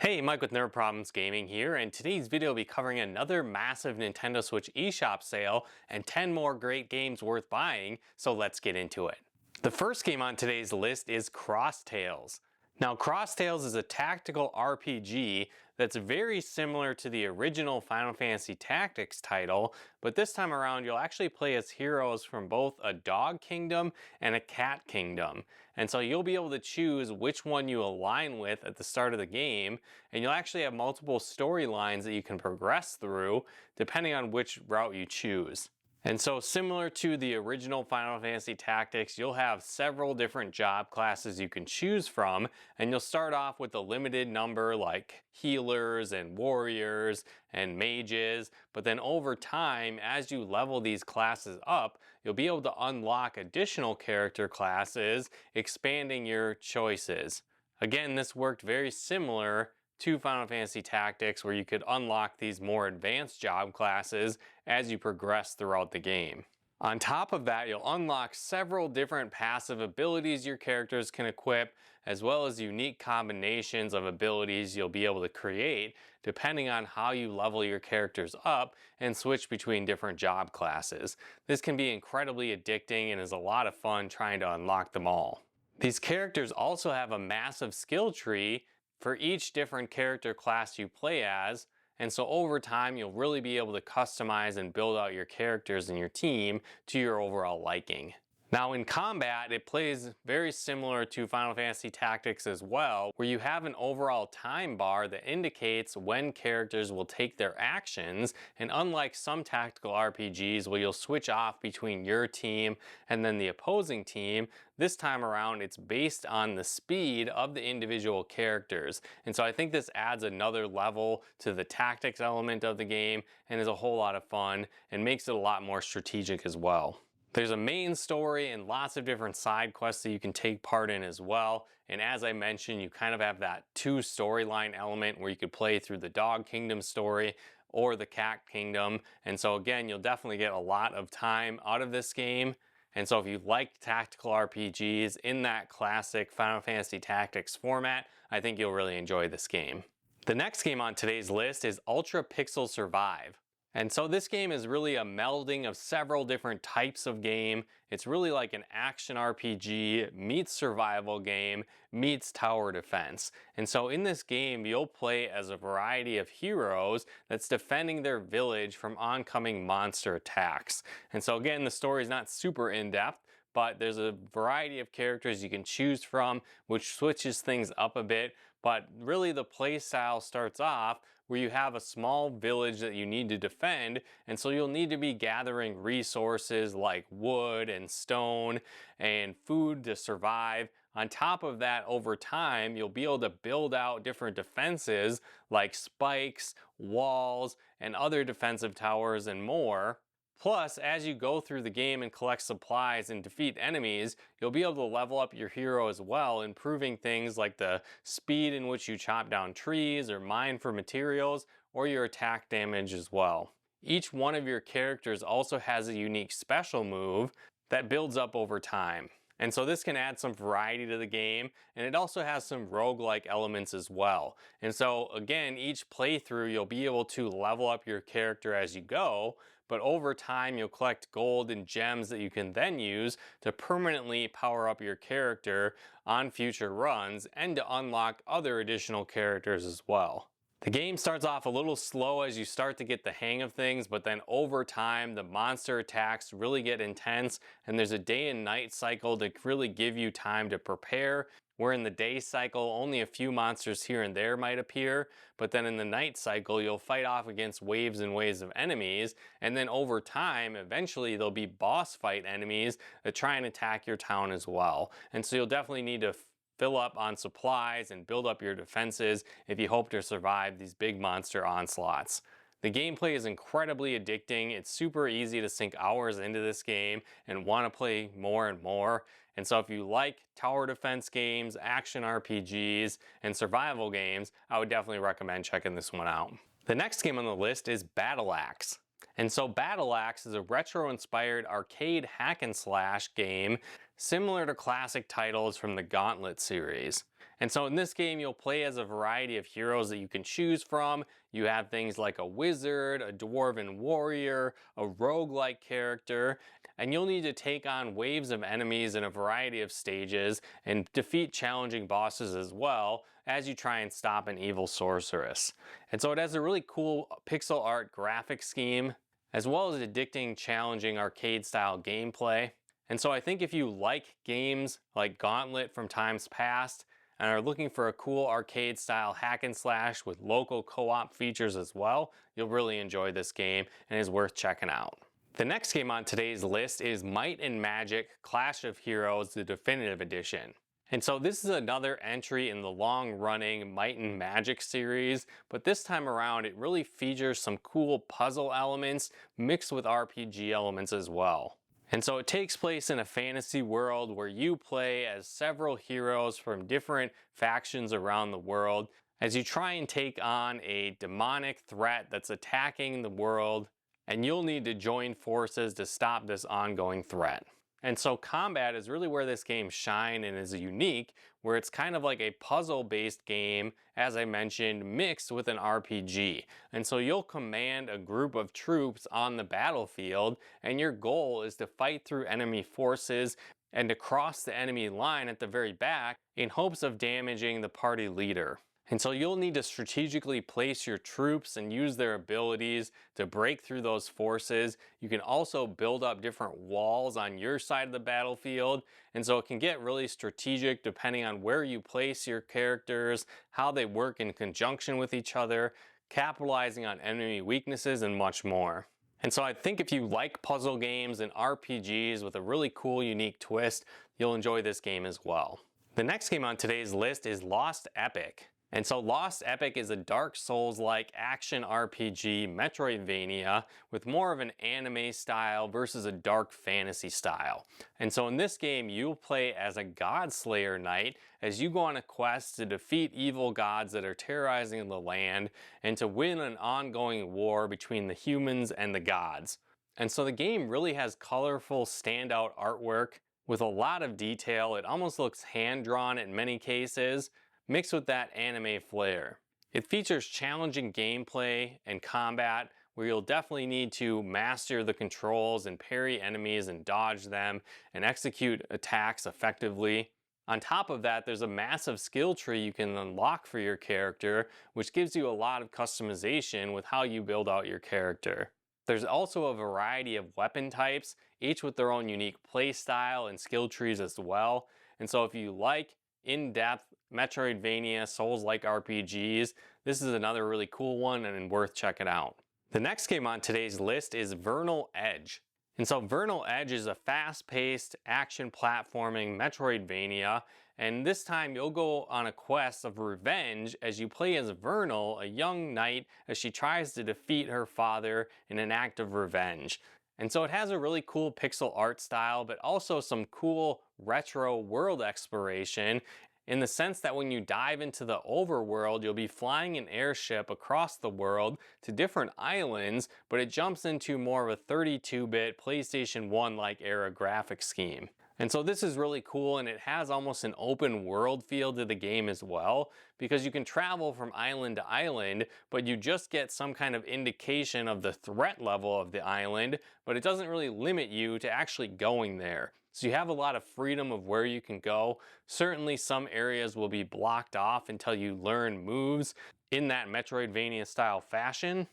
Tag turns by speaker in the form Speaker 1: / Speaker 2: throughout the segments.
Speaker 1: Hey, Mike with Nerd Problems Gaming here, and today's video will be covering another massive Nintendo Switch eShop sale and 10 more great games worth buying, so let's get into it. The first game on today's list is Cross Tales. Now, Cross Tales is a tactical RPG that's very similar to the original Final Fantasy Tactics title, but this time around you'll actually play as heroes from both a dog kingdom and a cat kingdom. And so you'll be able to choose which one you align with at the start of the game, and you'll actually have multiple storylines that you can progress through depending on which route you choose. And so similar to the original Final Fantasy Tactics, you'll have several different job classes you can choose from, and you'll start off with a limited number like healers and warriors and mages, but then over time, as you level these classes up, you'll be able to unlock additional character classes, expanding your choices. Again, this worked very similar to Final Fantasy Tactics, where you could unlock these more advanced job classes as you progress throughout the game. On top of that, you'll unlock several different passive abilities your characters can equip, as well as unique combinations of abilities you'll be able to create depending on how you level your characters up and switch between different job classes. This can be incredibly addicting and is a lot of fun trying to unlock them all. These characters also have a massive skill tree for each different character class you play as, and so over time you'll really be able to customize and build out your characters and your team to your overall liking. Now in combat, it plays very similar to Final Fantasy Tactics as well, where you have an overall time bar that indicates when characters will take their actions, and unlike some tactical RPGs where you'll switch off between your team and then the opposing team, this time around it's based on the speed of the individual characters. And so I think this adds another level to the tactics element of the game and is a whole lot of fun and makes it a lot more strategic as well. There's a main story and lots of different side quests that you can take part in as well. And as I mentioned, you kind of have that two storyline element where you could play through the Dog Kingdom story or the Cat Kingdom. And so again, you'll definitely get a lot of time out of this game. And so if you like tactical RPGs in that classic Final Fantasy Tactics format, I think you'll really enjoy this game. The next game on today's list is Ultra Pixel Survive. And so this game is really a melding of several different types of game. It's really like an action RPG meets survival game meets tower defense. And so in this game, you'll play as a variety of heroes that's defending their village from oncoming monster attacks. And so again, the story is not super in-depth, but there's a variety of characters you can choose from, which switches things up a bit. But really the play style starts off where you have a small village that you need to defend, and so you'll need to be gathering resources like wood and stone and food to survive. On top of that, over time, you'll be able to build out different defenses like spikes, walls, and other defensive towers and more. Plus, as you go through the game and collect supplies and defeat enemies, you'll be able to level up your hero as well, improving things like the speed in which you chop down trees or mine for materials, or your attack damage as well. Each one of your characters also has a unique special move that builds up over time. And so this can add some variety to the game, and it also has some roguelike elements as well. And so again, each playthrough you'll be able to level up your character as you go, but over time you'll collect gold and gems that you can then use to permanently power up your character on future runs and to unlock other additional characters as well. The game starts off a little slow as you start to get the hang of things, but then over time the monster attacks really get intense, and there's a day and night cycle to really give you time to prepare, where in the day cycle only a few monsters here and there might appear, but then in the night cycle you'll fight off against waves and waves of enemies, and then over time eventually there'll be boss fight enemies that try and attack your town as well. And so you'll definitely need to fill up on supplies and build up your defenses if you hope to survive these big monster onslaughts. The gameplay is incredibly addicting. It's super easy to sink hours into this game and want to play more and more. And so if you like tower defense games, action RPGs, and survival games, I would definitely recommend checking this one out. The next game on the list is Battle Axe. And so Battle Axe is a retro-inspired arcade hack and slash game similar to classic titles from the Gauntlet series. And so in this game, you'll play as a variety of heroes that you can choose from. You have things like a wizard, a dwarven warrior, a roguelike character, and you'll need to take on waves of enemies in a variety of stages and defeat challenging bosses as well as you try and stop an evil sorceress. And so it has a really cool pixel art graphic scheme, as well as addicting, challenging arcade-style gameplay. And so I think if you like games like Gauntlet from times past, and are looking for a cool arcade-style hack and slash with local co-op features as well, you'll really enjoy this game and is worth checking out. The next game on today's list is Might and Magic Clash of Heroes, the Definitive Edition. And so this is another entry in the long-running Might and Magic series, but this time around it really features some cool puzzle elements mixed with RPG elements as well. And so it takes place in a fantasy world where you play as several heroes from different factions around the world as you try and take on a demonic threat that's attacking the world, and you'll need to join forces to stop this ongoing threat. And so combat is really where this game shines and is unique, where it's kind of like a puzzle-based game, as I mentioned, mixed with an RPG. And so you'll command a group of troops on the battlefield, and your goal is to fight through enemy forces and to cross the enemy line at the very back in hopes of damaging the party leader. And so you'll need to strategically place your troops and use their abilities to break through those forces. You can also build up different walls on your side of the battlefield. And so it can get really strategic depending on where you place your characters, how they work in conjunction with each other, capitalizing on enemy weaknesses, and much more. And so I think if you like puzzle games and RPGs with a really cool, unique twist, you'll enjoy this game as well. The next game on today's list is Lost Epic. And so Lost Epic is a Dark Souls-like action RPG Metroidvania with more of an anime style versus a dark fantasy style. And so in this game, you'll play as a God Slayer knight as you go on a quest to defeat evil gods that are terrorizing the land and to win an ongoing war between the humans and the gods. And so the game really has colorful, standout artwork with a lot of detail. It almost looks hand-drawn in many cases, mixed with that anime flair. It features challenging gameplay and combat where you'll definitely need to master the controls and parry enemies and dodge them and execute attacks effectively. On top of that, there's a massive skill tree you can unlock for your character, which gives you a lot of customization with how you build out your character. There's also a variety of weapon types, each with their own unique play style and skill trees as well. And so if you like in-depth Metroidvania Souls-like RPGs, this is another really cool one and worth checking out. The next game on today's list is Vernal Edge. And so Vernal Edge is a fast-paced action platforming Metroidvania, and this time you'll go on a quest of revenge as you play as Vernal, a young knight, as she tries to defeat her father in an act of revenge. And so it has a really cool pixel art style, but also some cool retro world exploration in the sense that when you dive into the overworld, you'll be flying an airship across the world to different islands, but it jumps into more of a 32-bit PlayStation 1-like era graphic scheme. And so this is really cool, and it has almost an open world feel to the game as well, because you can travel from island to island, but you just get some kind of indication of the threat level of the island, but it doesn't really limit you to actually going there. So you have a lot of freedom of where you can go. Certainly some areas will be blocked off until you learn moves in that Metroidvania style fashion.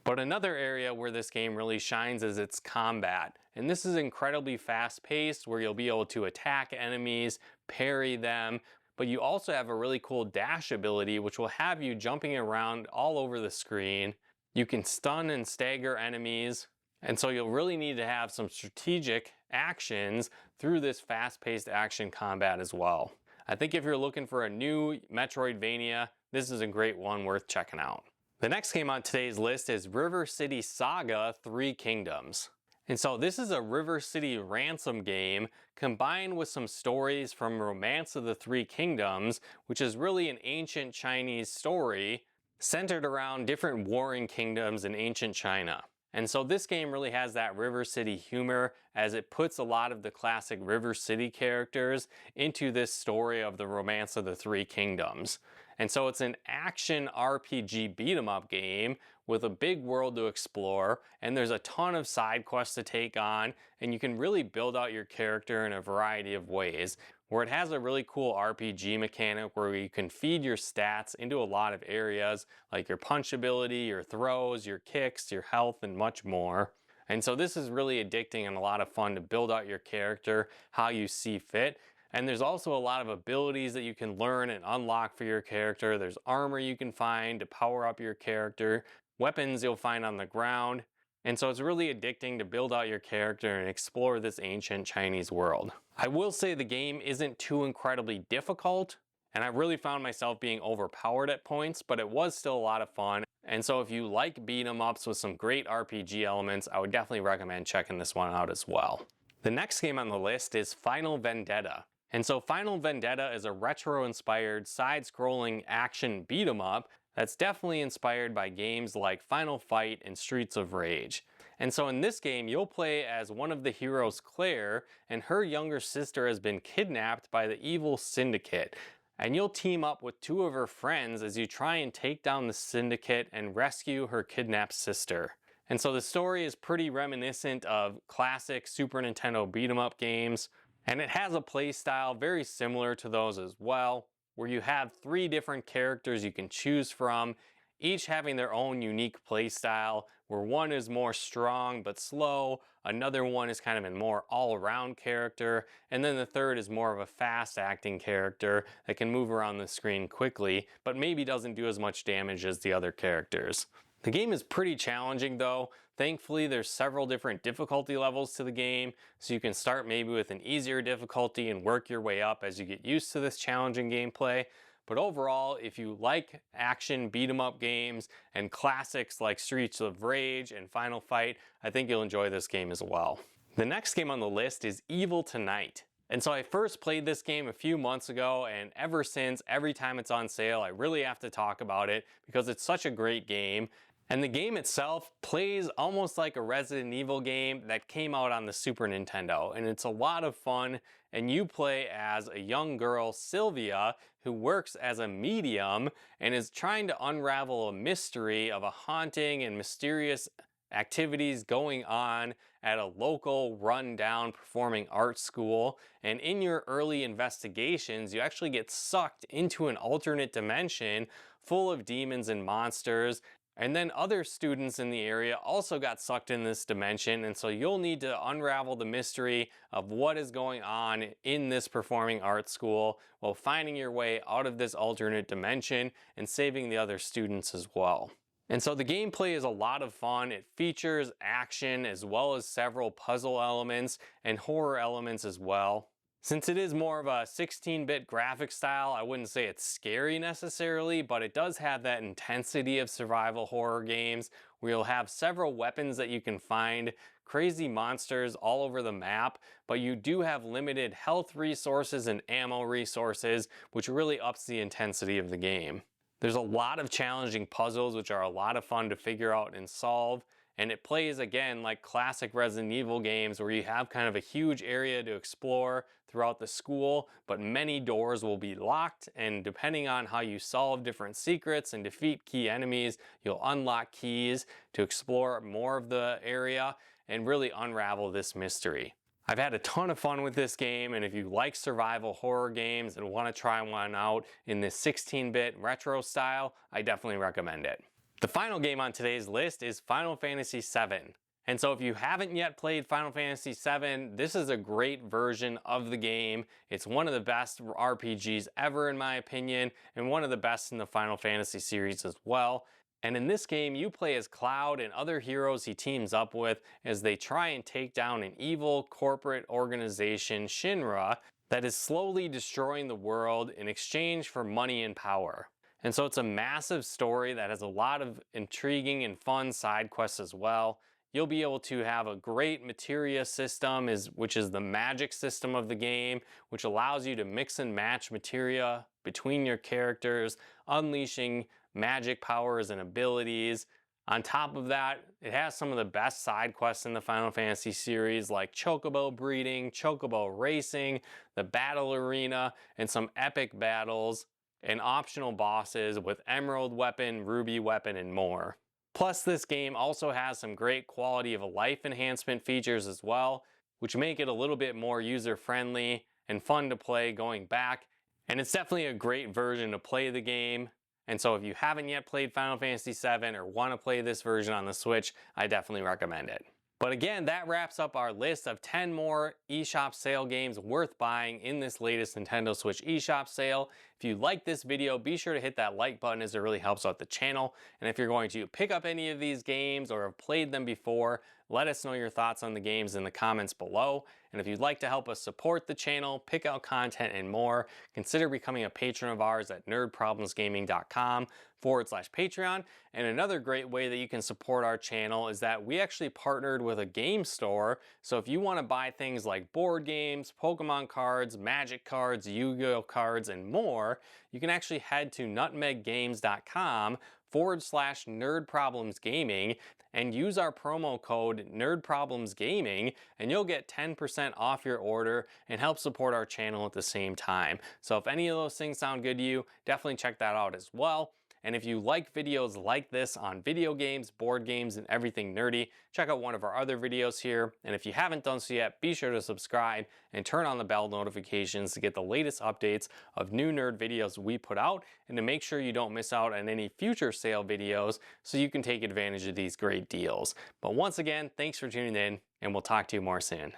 Speaker 1: But another area where this game really shines is its combat. And this is incredibly fast-paced where you'll be able to attack enemies, parry them, but you also have a really cool dash ability which will have you jumping around all over the screen. You can stun and stagger enemies, and so you'll really need to have some strategic actions through this fast-paced action combat as well. I think if you're looking for a new Metroidvania, this is a great one worth checking out. The next game on today's list is River City Saga: Three Kingdoms. And so this is a River City ransom game combined with some stories from Romance of the Three Kingdoms, which is really an ancient Chinese story centered around different warring kingdoms in ancient China. And so this game really has that River City humor as it puts a lot of the classic River City characters into this story of the Romance of the Three Kingdoms. And so it's an action RPG beat 'em up game with a big world to explore, and there's a ton of side quests to take on, and you can really build out your character in a variety of ways, where it has a really cool RPG mechanic where you can feed your stats into a lot of areas like your punch ability, your throws, your kicks, your health, and much more. And so this is really addicting and a lot of fun to build out your character how you see fit. And there's also a lot of abilities that you can learn and unlock for your character. There's armor you can find to power up your character, weapons you'll find on the ground. And so it's really addicting to build out your character and explore this ancient Chinese world. I will say the game isn't too incredibly difficult, and I really found myself being overpowered at points, but it was still a lot of fun. And so if you like beat 'em ups with some great RPG elements, I would definitely recommend checking this one out as well. The next game on the list is Final Vendetta. And so Final Vendetta is a retro-inspired side-scrolling action beat 'em up that's definitely inspired by games like Final Fight and Streets of Rage. And so in this game, you'll play as one of the heroes, Claire, and her younger sister has been kidnapped by the evil Syndicate. And you'll team up with two of her friends as you try and take down the Syndicate and rescue her kidnapped sister. And so the story is pretty reminiscent of classic Super Nintendo beat 'em up games, and it has a play style very similar to those as well, where you have three different characters you can choose from, each having their own unique play style, where one is more strong but slow, another one is kind of a more all-around character, and then the third is more of a fast-acting character that can move around the screen quickly, but maybe doesn't do as much damage as the other characters. The game is pretty challenging though. Thankfully, there's several different difficulty levels to the game, so you can start maybe with an easier difficulty and work your way up as you get used to this challenging gameplay. But overall, if you like action beat 'em up games and classics like Streets of Rage and Final Fight, I think you'll enjoy this game as well. The next game on the list is Evil Tonight. And so I first played this game a few months ago, and ever since, every time it's on sale, I really have to talk about it because it's such a great game. And the game itself plays almost like a Resident Evil game that came out on the Super Nintendo, and it's a lot of fun. And you play as a young girl, Sylvia, who works as a medium and is trying to unravel a mystery of a haunting and mysterious activities going on at a local rundown performing arts school. And in your early investigations, you actually get sucked into an alternate dimension full of demons and monsters. And then other students in the area also got sucked in this dimension, and so you'll need to unravel the mystery of what is going on in this performing arts school while finding your way out of this alternate dimension and saving the other students as well. And so the gameplay is a lot of fun. It features action as well as several puzzle elements and horror elements as well. Since it is more of a 16-bit graphic style, I wouldn't say it's scary necessarily, but it does have that intensity of survival horror games where you'll have several weapons that you can find, crazy monsters all over the map, but you do have limited health resources and ammo resources, which really ups the intensity of the game. There's a lot of challenging puzzles which are a lot of fun to figure out and solve. And it plays again like classic Resident Evil games where you have kind of a huge area to explore throughout the school, but many doors will be locked, and depending on how you solve different secrets and defeat key enemies, you'll unlock keys to explore more of the area and really unravel this mystery. I've had a ton of fun with this game, and if you like survival horror games and want to try one out in this 16-bit retro style, I definitely recommend it. The final game on today's list is Final Fantasy VII. And so if you haven't yet played Final Fantasy VII, this is a great version of the game. It's one of the best RPGs ever in my opinion, and one of the best in the Final Fantasy series as well. And in this game, you play as Cloud and other heroes he teams up with as they try and take down an evil corporate organization, Shinra, that is slowly destroying the world in exchange for money and power. And so it's a massive story that has a lot of intriguing and fun side quests as well. You'll be able to have a great materia system, which is the magic system of the game, which allows you to mix and match materia between your characters, unleashing magic powers and abilities. On top of that, it has some of the best side quests in the Final Fantasy series like chocobo breeding, chocobo racing, the battle arena, and some epic battles, and optional bosses with emerald weapon, ruby weapon, and more. Plus, this game also has some great quality of life enhancement features as well, which make it a little bit more user-friendly and fun to play going back. And it's definitely a great version to play the game. And so if you haven't yet played Final Fantasy VII or want to play this version on the Switch, I definitely recommend it. But again, that wraps up our list of 10 more eShop sale games worth buying in this latest Nintendo Switch eShop sale. If you like this video, be sure to hit that like button as it really helps out the channel. And if you're going to pick up any of these games or have played them before, let us know your thoughts on the games in the comments below. And if you'd like to help us support the channel, pick out content and more, consider becoming a patron of ours at nerdproblemsgaming.com/Patreon. And another great way that you can support our channel is that we actually partnered with a game store. So if you want to buy things like board games, Pokemon cards, Magic cards, Yu-Gi-Oh cards, and more, you can actually head to nutmeggames.com/nerdproblemsgaming and use our promo code nerdproblemsgaming, and you'll get 10% off your order and help support our channel at the same time. So if any of those things sound good to you, definitely check that out as well. And if you like videos like this on video games, board games, and everything nerdy, check out one of our other videos here. And if you haven't done so yet, be sure to subscribe and turn on the bell notifications to get the latest updates of new nerd videos we put out, and to make sure you don't miss out on any future sale videos so you can take advantage of these great deals. But once again, thanks for tuning in, and we'll talk to you more soon.